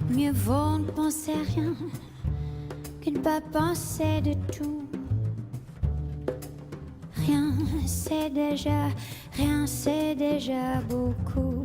Mieux vaut ne penser à rien que ne pas penser de tout. Rien c'est déjà beaucoup.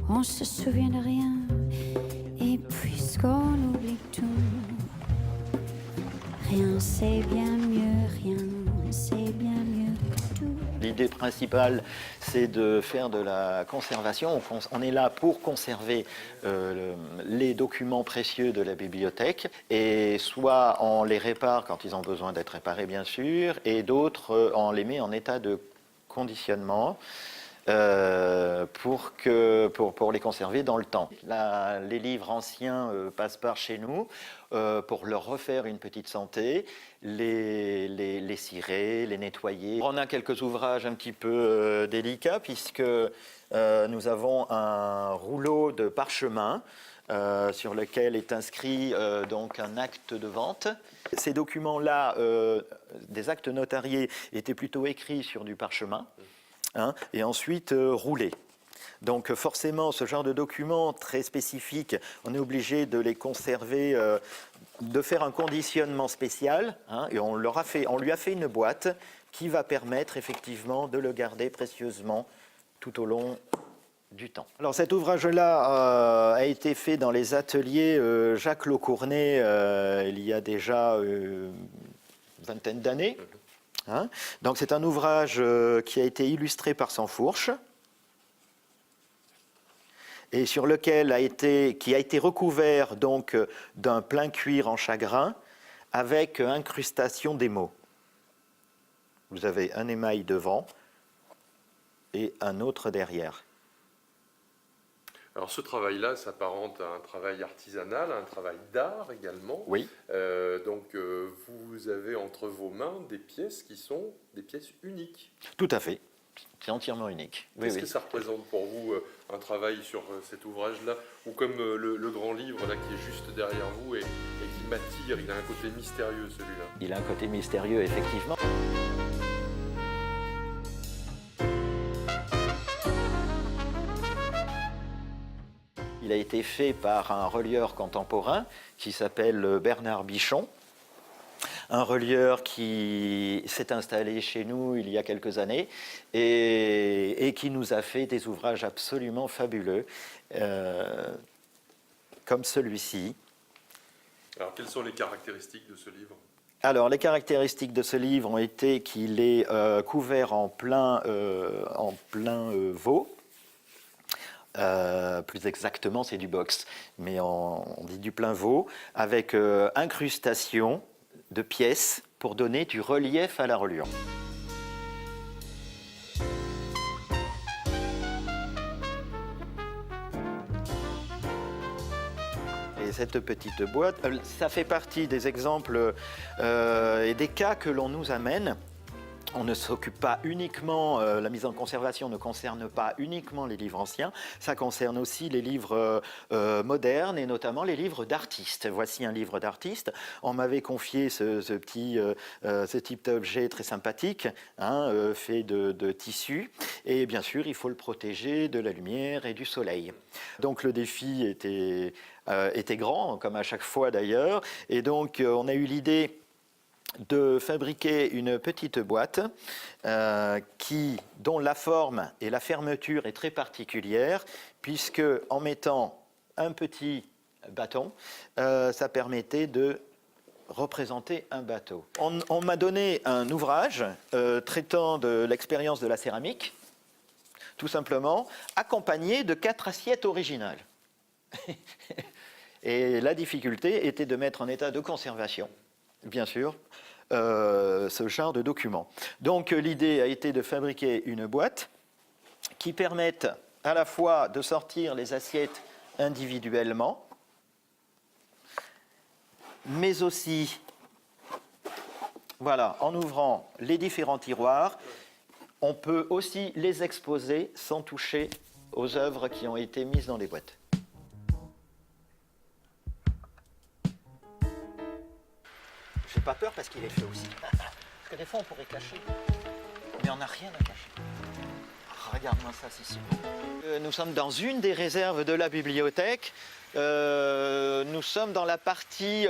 On se souvient de rien, et puisqu'on oublie tout, rien c'est bien mieux, rien c'est bien mieux que tout. L'idée principale, c'est de faire de la conservation. On est là pour conserver les documents précieux de la bibliothèque, et soit on les répare quand ils ont besoin d'être réparés, bien sûr, et d'autres, on les met en état de conditionnement pour les conserver dans le temps. Là, les livres anciens passent par chez nous pour leur refaire une petite santé, les cirer, les nettoyer. On a quelques ouvrages un petit peu délicats puisque nous avons un rouleau de parchemin sur lequel est inscrit donc un acte de vente. Ces documents-là, des actes notariés, étaient plutôt écrits sur du parchemin. Et ensuite rouler. Donc forcément, ce genre de documents très spécifiques, on est obligé de les conserver, de faire un conditionnement spécial, et on lui a fait une boîte qui va permettre effectivement de le garder précieusement tout au long du temps. Alors cet ouvrage-là a été fait dans les ateliers Jacques Laucournet il y a déjà une vingtaine d'années. Donc c'est un ouvrage qui a été illustré par Sansfourche et sur lequel qui a été recouvert donc d'un plein cuir en chagrin avec incrustation d'émaux. Vous avez un émail devant et un autre derrière. Alors ce travail-là s'apparente à un travail artisanal, à un travail d'art également. Oui. Donc vous avez entre vos mains des pièces qui sont des pièces uniques. Tout à fait. C'est entièrement unique. Qu'est-ce que ça représente pour vous un travail sur cet ouvrage-là, ou comme le grand livre là qui est juste derrière vous et qui m'attire, il a un côté mystérieux celui-là. Il a un côté mystérieux effectivement. Il a été fait par un relieur contemporain qui s'appelle Bernard Bichon. Un relieur qui s'est installé chez nous il y a quelques années et qui nous a fait des ouvrages absolument fabuleux, comme celui-ci. Alors quelles sont les caractéristiques de ce livre ? Alors les caractéristiques de ce livre ont été qu'il est couvert en plein veau. Plus exactement, c'est du box, mais on dit du plein veau, avec incrustation de pièces pour donner du relief à la reliure. Et cette petite boîte, ça fait partie des exemples et des cas que l'on nous amène. On ne s'occupe pas uniquement, la mise en conservation ne concerne pas uniquement les livres anciens, ça concerne aussi les livres modernes et notamment les livres d'artistes. Voici un livre d'artiste. On m'avait confié ce type d'objet très sympathique, fait de tissu. Et bien sûr, il faut le protéger de la lumière et du soleil. Donc le défi était grand, comme à chaque fois d'ailleurs. Et donc on a eu l'idée de fabriquer une petite boîte dont la forme et la fermeture est très particulière, puisque en mettant un petit bâton, ça permettait de représenter un bateau. On m'a donné un ouvrage traitant de l'expérience de la céramique, tout simplement, accompagné de 4 assiettes originales. Et la difficulté était de mettre en état de conservation, bien sûr, ce genre de document. Donc l'idée a été de fabriquer une boîte qui permette à la fois de sortir les assiettes individuellement, mais aussi, voilà, en ouvrant les différents tiroirs, on peut aussi les exposer sans toucher aux œuvres qui ont été mises dans les boîtes. J'ai pas peur parce qu'il est fait aussi. Parce que des fois on pourrait cacher, mais on n'a rien à cacher. Regarde-moi ça, Cécile. Nous sommes dans une des réserves de la bibliothèque. Nous sommes dans la partie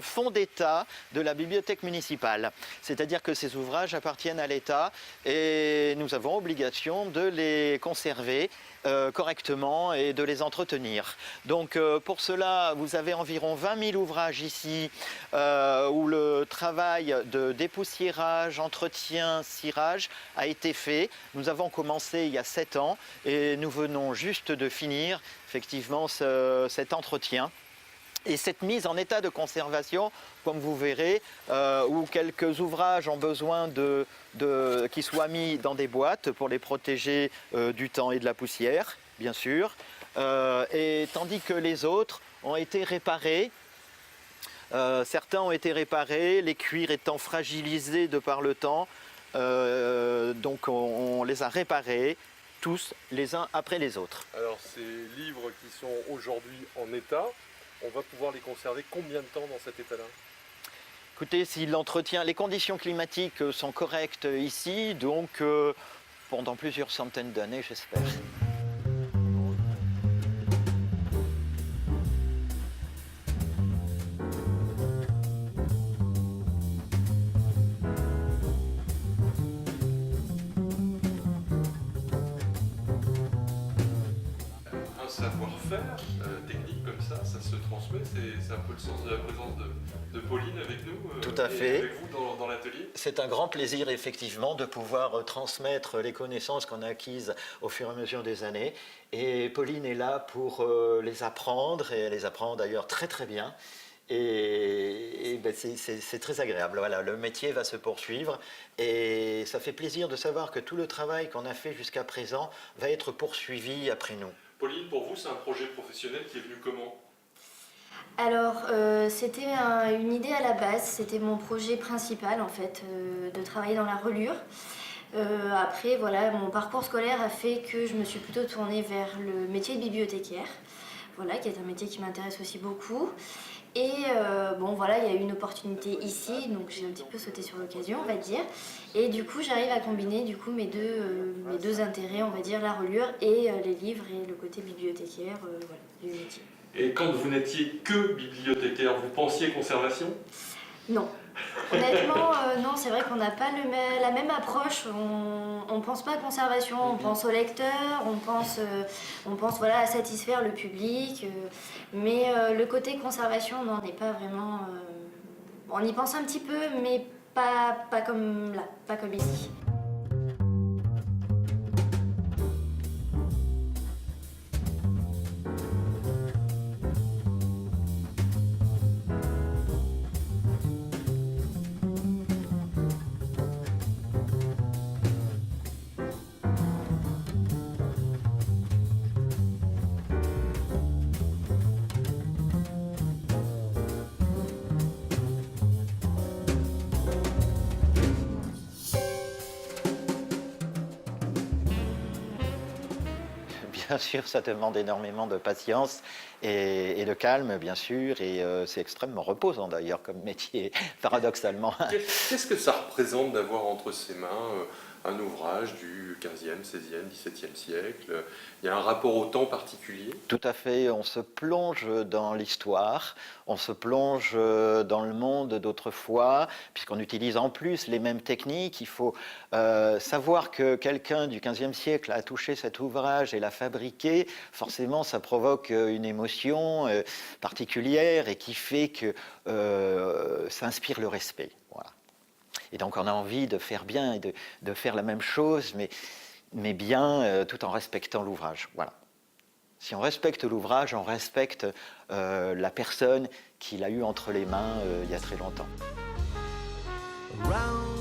fonds d'État de la bibliothèque municipale. C'est-à-dire que ces ouvrages appartiennent à l'État et nous avons obligation de les conserver correctement et de les entretenir. Donc pour cela, vous avez environ 20 000 ouvrages ici où le travail de dépoussiérage, entretien, cirage a été fait. Nous avons commencé il y a 7 ans et nous venons juste de finir effectivement cet entretien. Et cette mise en état de conservation, comme vous verrez, où quelques ouvrages ont besoin qu'ils soient mis dans des boîtes pour les protéger du temps et de la poussière, bien sûr, et tandis que les autres ont été réparés. Certains ont été réparés, les cuirs étant fragilisés de par le temps, donc on les a réparés, tous les uns après les autres. Alors ces livres qui sont aujourd'hui en état, on va pouvoir les conserver combien de temps dans cet état-là? Écoutez, si l'entretien, les conditions climatiques sont correctes ici, donc pendant plusieurs centaines d'années, j'espère. Un savoir-faire technique comme ça se transmet, c'est un peu le sens de la présence de Pauline avec nous, Tout à fait. Et avec vous dans l'atelier. C'est un grand plaisir effectivement de pouvoir transmettre les connaissances qu'on a acquises au fur et à mesure des années. Et Pauline est là pour les apprendre, et elle les apprend d'ailleurs très très bien. Et ben c'est très agréable. Voilà, le métier va se poursuivre et ça fait plaisir de savoir que tout le travail qu'on a fait jusqu'à présent va être poursuivi après nous. Pauline, pour vous, c'est un projet professionnel qui est venu comment? Alors, c'était une idée à la base, c'était mon projet principal en fait, de travailler dans la reliure. Après, voilà, mon parcours scolaire a fait que je me suis plutôt tournée vers le métier de bibliothécaire, voilà, qui est un métier qui m'intéresse aussi beaucoup. Et bon, voilà, il y a eu une opportunité ici, donc j'ai un petit peu sauté sur l'occasion, on va dire. Et du coup, j'arrive à combiner du coup mes deux intérêts, on va dire, la reliure et les livres et le côté bibliothécaire, voilà, du métier. Et quand vous n'étiez que bibliothécaire, vous pensiez conservation? Non. Honnêtement, non, c'est vrai qu'on n'a pas la même approche. On pense pas à conservation, on pense au lecteur, on pense voilà, à satisfaire le public. Mais le côté conservation, non, on n'est pas vraiment... on y pense un petit peu, mais pas comme là, pas comme ici. Bien sûr, ça demande énormément de patience et de calme, bien sûr, et c'est extrêmement reposant d'ailleurs comme métier, paradoxalement. Qu'est-ce que ça représente d'avoir entre ses mains un ouvrage du 15e, 16e, 17e siècle? Il y a un rapport au temps particulier? Tout à fait, on se plonge dans l'histoire, on se plonge dans le monde d'autrefois, puisqu'on utilise en plus les mêmes techniques. Il faut savoir que quelqu'un du XVe siècle a touché cet ouvrage et l'a fabriqué. Forcément, ça provoque une émotion particulière et qui fait que ça inspire le respect. Voilà. Et donc on a envie de faire bien et de faire la même chose, mais bien tout en respectant l'ouvrage. Voilà. Si on respecte l'ouvrage, on respecte la personne qui l'a eu entre les mains il y a très longtemps. Round